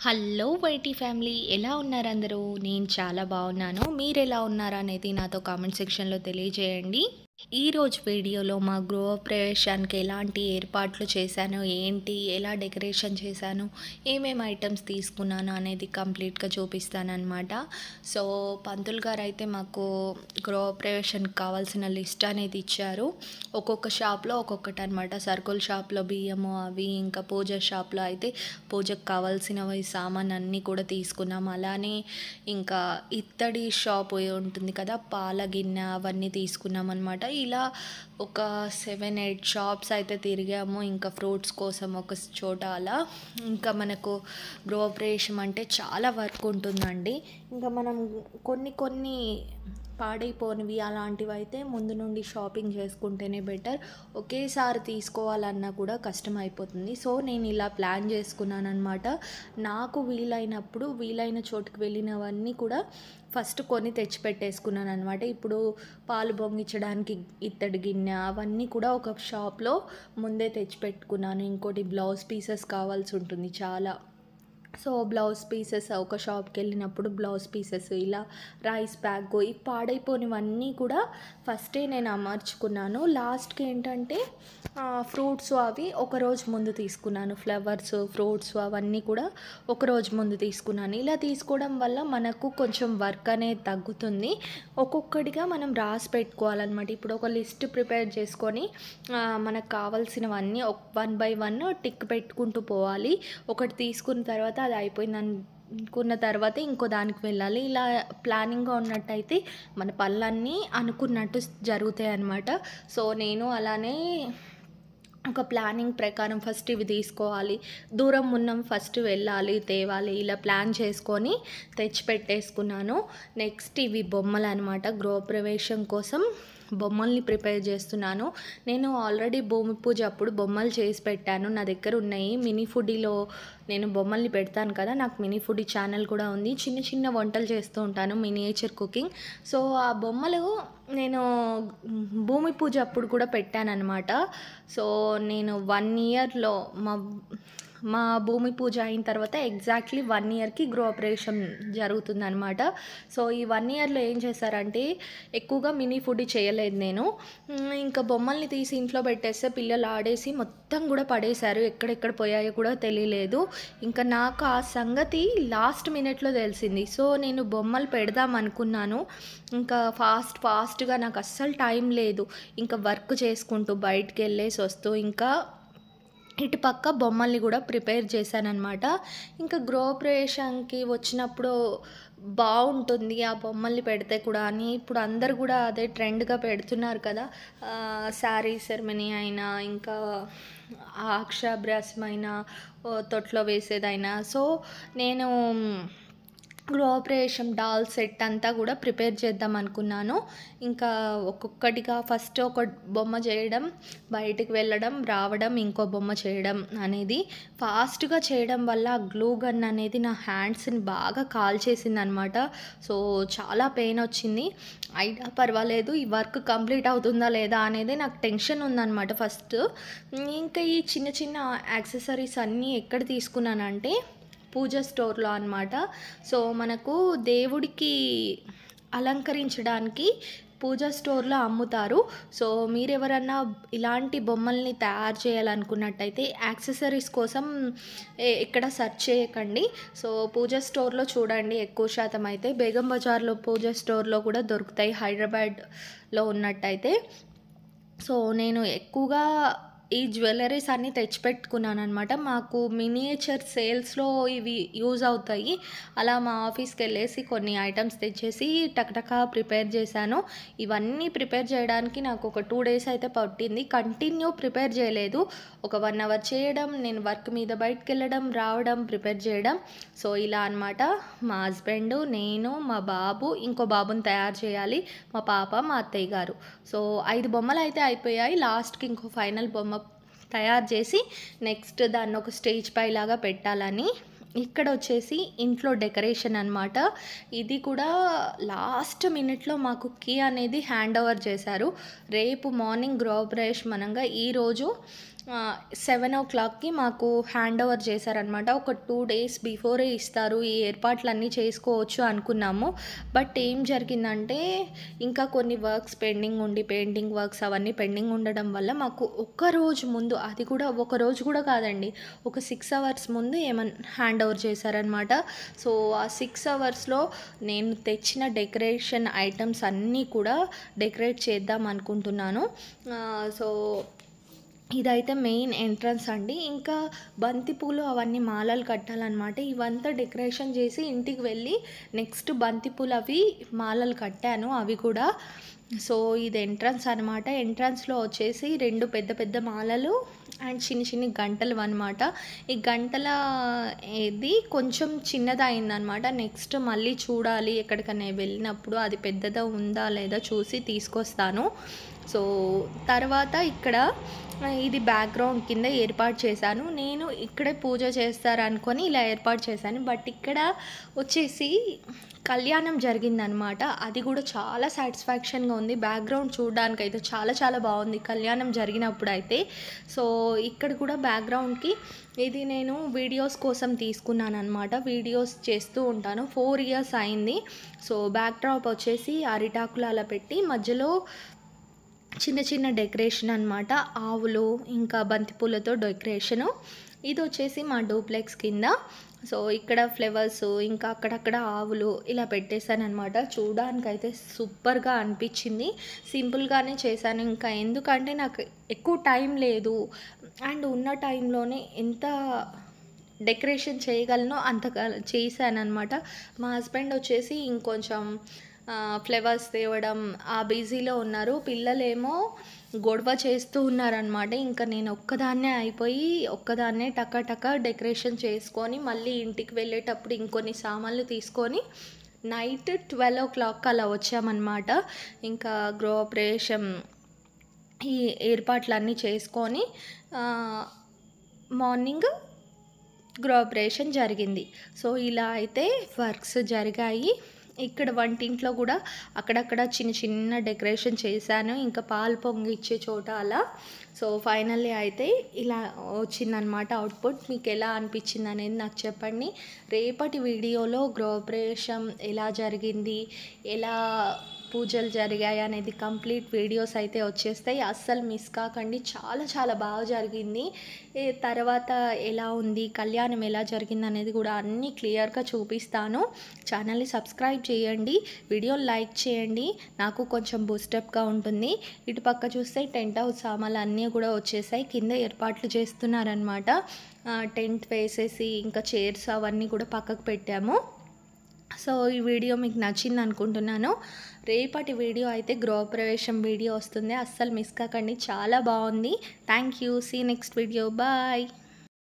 Hello YT family, ఎలా ఉన్నారు అందరూ? నేను చాలా బాగున్నాను. మీరు ఎలా ఉన్నారా అనేది నాతో కామెంట్ సెక్షన్లో తెలియజేయండి. ఈరోజు వీడియోలో మా గృహప్రవేశానికి ఎలాంటి ఏర్పాట్లు చేశాను, ఏంటి, ఎలా డెకరేషన్ చేశాను, ఏమేమి ఐటమ్స్ తీసుకున్నాను అనేది కంప్లీట్గా చూపిస్తానన్నమాట. సో పంతులు గారు అయితే మాకు గృహప్రవేశానికి కావాల్సిన లిస్ట్ అనేది ఇచ్చారు. ఒక్కొక్క షాప్లో ఒక్కొక్కటి అనమాట. సర్కుల్ షాప్లో బియ్యము అవి, ఇంకా పూజ షాప్లో అయితే పూజకు కావాల్సినవి సామాన్ అన్నీ కూడా తీసుకున్నాం. అలానే ఇంకా ఇత్తడి షాప్ ఉంటుంది కదా, పాల గిన్నె అవన్నీ తీసుకున్నాం అనమాట. ఇలా ఒక 7-8 షాప్స్ అయితే తిరిగాము. ఇంకా ఫ్రూట్స్ కోసం ఒక చోట అలా. ఇంకా మనకు గృహప్రవేశం అంటే చాలా వర్క్ ఉంటుందండి. ఇంకా మనం కొన్ని పాడైపోనివి అలాంటివి అయితే ముందు నుండి షాపింగ్ చేసుకుంటేనే బెటర్. ఒకేసారి తీసుకోవాలన్నా కూడా కష్టం అయిపోతుంది. సో నేను ఇలా ప్లాన్ చేసుకున్నాను అనమాట. నాకు వీలైనప్పుడు వీలైన చోటుకు వెళ్ళినవన్నీ కూడా ఫస్ట్ కొని తెచ్చిపెట్టేసుకున్నాను అనమాట. ఇప్పుడు పాలు పొంగించడానికి ఇత్తడి గిన్నె అవన్నీ కూడా ఒక షాప్లో ముందే తెచ్చిపెట్టుకున్నాను. ఇంకోటి బ్లౌజ్ పీసెస్ కావాల్సి ఉంటుంది చాలా. సో బ్లౌజ్ పీసెస్ ఒక షాప్కి వెళ్ళినప్పుడు బ్లౌజ్ పీసెస్, ఇలా రైస్ బ్యాగ్, ఈ పాడైపోయినవన్నీ కూడా ఫస్టే నేను అమర్చుకున్నాను. లాస్ట్కి ఏంటంటే ఫ్రూట్స్ అవి ఒకరోజు ముందు తీసుకున్నాను. ఫ్లవర్స్, ఫ్రూట్స్ అవన్నీ కూడా ఒకరోజు ముందు తీసుకున్నాను. ఇలా తీసుకోవడం వల్ల మనకు కొంచెం వర్క్ అనేది తగ్గుతుంది. ఒక్కొక్కటిగా మనం రాసి పెట్టుకోవాలన్నమాట. ఇప్పుడు ఒక లిస్ట్ ప్రిపేర్ చేసుకొని మనకు కావాల్సినవన్నీ 1 by 1 టిక్ పెట్టుకుంటూ పోవాలి. ఒకటి తీసుకున్న తర్వాత అది అయిపోయింది అనుకున్న తర్వాత ఇంకో దానికి వెళ్ళాలి. ఇలా ప్లానింగ్గా ఉన్నట్టయితే మన పనులన్నీ అనుకున్నట్టు జరుగుతాయి అన్నమాట. సో నేను అలానే ఒక ప్లానింగ్ ప్రకారం ఫస్ట్ ఇవి తీసుకోవాలి, దూరం ఉన్నాం ఫస్ట్ వెళ్ళాలి, తేవాలి, ఇలా ప్లాన్ చేసుకొని తెచ్చిపెట్టేసుకున్నాను. నెక్స్ట్ ఇవి బొమ్మలు అనమాట. గృహప్రవేశం కోసం బొమ్మల్ని ప్రిపేర్ చేస్తున్నాను. నేను ఆల్రెడీ భూమి పూజ అప్పుడు బొమ్మలు చేసి పెట్టాను, నా దగ్గర ఉన్నాయి. మినీ ఫుడీలో నేను బొమ్మల్ని పెడతాను కదా, నాకు మినీ ఫుడీ ఛానల్ కూడా ఉంది. చిన్న చిన్న వంటలు చేస్తూ ఉంటాను, మినియేచర్ కుకింగ్. సో ఆ బొమ్మలు నేను భూమి పూజ అప్పుడు కూడా పెట్టానన్నమాట. సో నేను 1 ఇయర్లో మా భూమి పూజ అయిన తర్వాత ఎగ్జాక్ట్లీ 1 ఇయర్కి గృహప్రవేశం జరుగుతుందనమాట. సో ఈ 1 ఇయర్లో ఏం చేశారంటే ఎక్కువగా మినీ ఫుడ్ చేయలేదు నేను. ఇంకా బొమ్మల్ని తీసి ఇంట్లో పెట్టేస్తే పిల్లలు ఆడేసి మొత్తం కూడా పడేశారు, ఎక్కడెక్కడ పోయాయో కూడా తెలియలేదు. ఇంకా నాకు ఆ సంగతి లాస్ట్ మినిట్లో తెలిసింది. సో నేను బొమ్మలు పెడదాం అనుకున్నాను. ఇంకా ఫాస్ట్గా నాకు అస్సలు టైం లేదు. ఇంకా వర్క్ చేసుకుంటూ బయటికి వెళ్ళేసి వస్తూ ఇంకా ఇటు పక్క బొమ్మల్ని కూడా ప్రిపేర్ చేశానన్నమాట. ఇంకా గృహప్రవేశానికి వచ్చినప్పుడు బాగుంటుంది ఆ బొమ్మల్ని పెడితే కూడా అని ఇప్పుడు అందరు కూడా అదే ట్రెండ్గా పెడుతున్నారు కదా. శారీ సెరమనీ అయినా, ఇంకా అక్షరాభ్యాసం అయినా, తొట్లో వేసేదైనా. సో నేను గృహప్రవేశం డాల్ సెట్ అంతా కూడా ప్రిపేర్ చేద్దాం అనుకున్నాను. ఇంకా ఒక్కొక్కటిగా ఫస్ట్ ఒక బొమ్మ చేయడం, బయటికి వెళ్ళడం, రావడం, ఇంకో బొమ్మ చేయడం అనేది ఫాస్ట్గా చేయడం వల్ల గ్లూ గన్ అనేది నా హ్యాండ్స్ని బాగా కాల్చేసింది అనమాట. సో చాలా పెయిన్ వచ్చింది. అయినా పర్వాలేదు, ఈ వర్క్ కంప్లీట్ అవుతుందా లేదా అనేది నాకు టెన్షన్ ఉందన్నమాట ఫస్ట్. ఇంకా ఈ చిన్న చిన్న యాక్సెసరీస్ అన్నీ ఎక్కడ తీసుకున్నానంటే పూజ స్టోర్లో అనమాట. సో మనకు దేవుడికి అలంకరించడానికి పూజ స్టోర్లో అమ్ముతారు. సో మీరెవరన్నా ఇలాంటి బొమ్మల్ని తయారు చేయాలనుకున్నట్టయితే యాక్సెసరీస్ కోసం ఎక్కడ సెర్చ్ చేయకండి. సో పూజ స్టోర్లో చూడండి. ఎక్కువ శాతం అయితే బేగం బజార్లో పూజ స్టోర్లో కూడా దొరుకుతాయి, హైదరాబాద్లో ఉన్నట్టయితే. సో నేను ఎక్కువగా ఈ జ్యువెలరీస్ అన్నీ తెచ్చిపెట్టుకున్నాను అనమాట. మాకు మినియేచర్ సేల్స్లో ఇవి యూజ్ అవుతాయి. అలా మా ఆఫీస్కి వెళ్ళేసి కొన్ని ఐటమ్స్ తెచ్చేసి టకటకా ప్రిపేర్ చేశాను. ఇవన్నీ ప్రిపేర్ చేయడానికి నాకు ఒక 2 days అయితే పట్టింది. కంటిన్యూ ప్రిపేర్ చేయలేదు. ఒక 1 hour చేయడం, నేను వర్క్ మీద బయటకు వెళ్ళడం, రావడం, ప్రిపేర్ చేయడం. సో ఇలా అనమాట. మా హస్బెండ్, నేను, మా బాబు, ఇంకో బాబుని తయారు చేయాలి, మా పాప, మా అత్తయ్య గారు. సో 5 బొమ్మలు అయితే అయిపోయాయి. లాస్ట్కి ఇంకో ఫైనల్ బొమ్మ తయారు చేసి నెక్స్ట్ దాన్ని ఒక స్టేజ్ పై లాగా పెట్టాలని. ఇక్కడ వచ్చేసి ఇంట్లో డెకరేషన్ అనమాట. ఇది కూడా లాస్ట్ మినిట్లో మాకు కీ అనేది హ్యాండ్ ఓవర్ చేశారు. రేపు మార్నింగ్ గృహప్రవేశం అనంగా ఈరోజు 7:00కి మాకు హ్యాండ్ ఓవర్ చేశారనమాట. ఒక 2 డేస్ బిఫోరే ఇస్తారు. ఈ ఏర్పాట్లన్నీ చేసుకోవచ్చు అనుకున్నాము. బట్ ఏం జరిగిందంటే ఇంకా కొన్ని వర్క్స్ పెండింగ్ ఉండి పెయింటింగ్ వర్క్స్ అవన్నీ పెండింగ్ ఉండడం వల్ల మాకు ఒక్కరోజు ముందు, అది కూడా ఒక రోజు కూడా కాదండి, ఒక 6 అవర్స్ ముందు హ్యాండ్ ఓవర్ చేశారనమాట. సో ఆ 6 అవర్స్‌లో నేను తెచ్చిన డెకరేషన్ ఐటమ్స్ అన్నీ కూడా డెకరేట్ చేద్దాం అనుకుంటున్నాను. సో ఇదైతే మెయిన్ ఎంట్రన్స్ అండి. ఇంకా బంతిపూలు అవన్నీ మాలలు కట్టాలన్నమాట. ఇవంతా డెకరేషన్ చేసి ఇంటికి వెళ్ళి నెక్స్ట్ బంతిపూలు అవి మాలలు కట్టాను అవి కూడా. సో ఇది ఎంట్రన్స్ అనమాట. ఎంట్రన్స్లో వచ్చేసి 2 పెద్ద పెద్ద మాలలు అండ్ చిన్ని చిన్ని గంటలు అనమాట. ఈ గంటల ఇది కొంచెం చిన్నదయిందనమాట. నెక్స్ట్ మళ్ళీ చూడాలి, ఎక్కడికైనా వెళ్ళినప్పుడు అది పెద్దదా ఉందా లేదా చూసి తీసుకొస్తాను. సో తర్వాత ఇక్కడ ఇది బ్యాక్గ్రౌండ్ కింద ఏర్పాటు చేశాను. నేను ఇక్కడే పూజ చేస్తారనుకొని ఇలా ఏర్పాటు చేశాను. బట్ ఇక్కడ వచ్చేసి కళ్యాణం జరిగిందనమాట. అది కూడా చాలా సాటిస్ఫాక్షన్గా ఉంది. బ్యాక్గ్రౌండ్ చూడడానికైతే చాలా చాలా బాగుంది కళ్యాణం జరిగినప్పుడు అయితే. సో ఇక్కడ కూడా బ్యాక్గ్రౌండ్కి ఇది నేను వీడియోస్ కోసం తీసుకున్నాను అనమాట. వీడియోస్ చేస్తూ ఉంటాను. 4 ఇయర్స్ అయింది. సో బ్యాక్ డ్రాప్ వచ్చేసి అరిటాకులు అలా పెట్టి మధ్యలో చిన్న చిన్న డెకరేషన్ అనమాట. ఆవులు ఇంకా బంతిపూలతో డెకరేషను. ఇది వచ్చేసి మా డూప్లెక్స్ కింద. సో ఇక్కడ ఫ్లవర్స్ ఇంకా అక్కడక్కడ ఆవులు ఇలా పెట్టేశాను అనమాట. చూడడానికైతే సూపర్గా అనిపించింది. సింపుల్గానే చేశాను. ఇంకా ఎందుకంటే నాకు ఎక్కువ టైం లేదు అండ్ ఉన్న టైంలోనే ఎంత డెకరేషన్ చేయగలనో అంతగా చేశానన్నమాట. మా హస్బెండ్ వచ్చేసి ఇంకొంచెం ఫ్లవర్స్ తేవడం ఆ బిజీలో ఉన్నారు. పిల్లలేమో గొడవ చేస్తూ ఉన్నారనమాట. ఇంకా నేను ఒక్కదాన్నే టక డెకరేషన్ చేసుకొని మళ్ళీ ఇంటికి వెళ్ళేటప్పుడు ఇంకొన్ని సామాన్లు తీసుకొని నైట్ 12:00 అలా వచ్చామన్నమాట. ఇంకా గృహప్రవేశం ఈ ఏర్పాట్లన్నీ చేసుకొని మార్నింగ్ గృహప్రవేశం జరిగింది. సో ఇలా అయితే వర్క్స్ జరిగాయి. ఇక్కడ వంటింట్లో కూడా అక్కడక్కడ చిన్న చిన్న డెకరేషన్ చేశాను. ఇంకా పాలు పొంగిచ్చే చోట అలా. సో ఫైనల్లీ అయితే ఇలా వచ్చిందనమాట అవుట్పుట్. మీకు ఎలా అనిపించింది అనేది నాకు చెప్పండి. రేపటి వీడియోలో గృహప్రవేశం ఎలా జరిగింది, ఎలా పూజలు జరిగాయి అనేది కంప్లీట్ వీడియోస్ అయితే వచ్చేస్తాయి. అస్సలు మిస్ కాకండి. చాలా చాలా బాగా జరిగింది. తర్వాత ఎలా ఉంది, కళ్యాణం ఎలా జరిగింది అనేది కూడా అన్నీ క్లియర్గా చూపిస్తాను. ఛానల్ని సబ్స్క్రైబ్ చేయండి, వీడియోని లైక్ చేయండి, నాకు కొంచెం బూస్టప్గా ఉంటుంది. ఇటు పక్క చూస్తే టెంట్ హౌస్ సామాన్లు అన్నీ కూడా వచ్చేసాయి. కింద ఏర్పాట్లు చేస్తున్నారనమాట. టెంట్ వేసేసి ఇంకా చైర్స్ అవన్నీ కూడా పక్కకు పెట్టాము. సో ఈ వీడియో మీకు నచ్చింది అనుకుంటున్నాను. రేపటి వీడియో అయితే గృహప్రవేశం వీడియో వస్తుంది. అస్సలు మిస్ కాకండి. చాలా బాగుంది. Thank you. See next video. Bye.